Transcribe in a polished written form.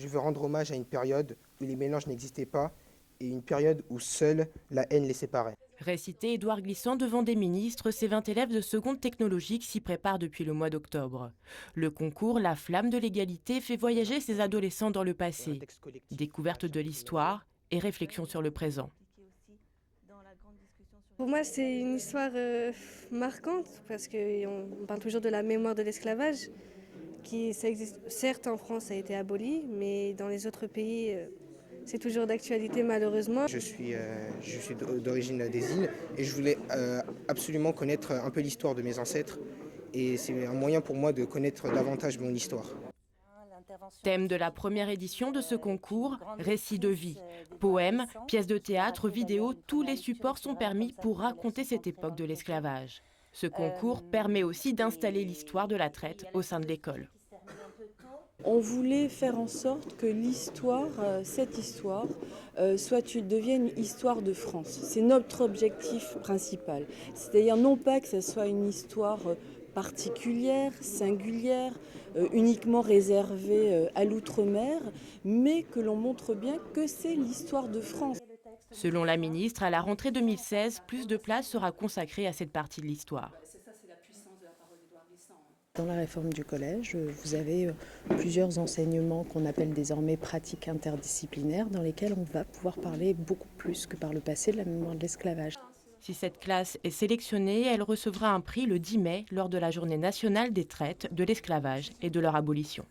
Je veux rendre hommage à une période où les mélanges n'existaient pas et une période où seule la haine les séparait. Récité Édouard Glissant devant des ministres, ces 20 élèves de seconde technologique s'y préparent depuis le mois d'octobre. Le concours La Flamme de l'égalité fait voyager ces adolescents dans le passé. Découverte de l'histoire et réflexion sur le présent. Pour moi, c'est une histoire marquante parce qu'on parle toujours de la mémoire de l'esclavage, qui ça existe, certes en France ça a été aboli, mais dans les autres pays c'est toujours d'actualité malheureusement. Je suis d'origine des îles et je voulais absolument connaître un peu l'histoire de mes ancêtres et c'est un moyen pour moi de connaître davantage mon histoire. Thème de la première édition de ce concours, récits de vie. Poèmes, pièces de théâtre, vidéos, tous les supports sont permis pour raconter cette époque de l'esclavage. Ce concours permet aussi d'installer l'histoire de la traite au sein de l'école. On voulait faire en sorte que l'histoire, cette histoire, devienne une histoire de France. C'est notre objectif principal. C'est-à-dire non pas que ce soit une histoire particulière, singulière, uniquement réservée à l'outre-mer, mais que l'on montre bien que c'est l'histoire de France. Selon la ministre, à la rentrée 2016, plus de place sera consacrée à cette partie de l'histoire. Dans la réforme du collège, vous avez plusieurs enseignements qu'on appelle désormais pratiques interdisciplinaires dans lesquels on va pouvoir parler beaucoup plus que par le passé de la mémoire de l'esclavage. Si cette classe est sélectionnée, elle recevra un prix le 10 mai lors de la Journée nationale des traites, de l'esclavage et de leur abolition.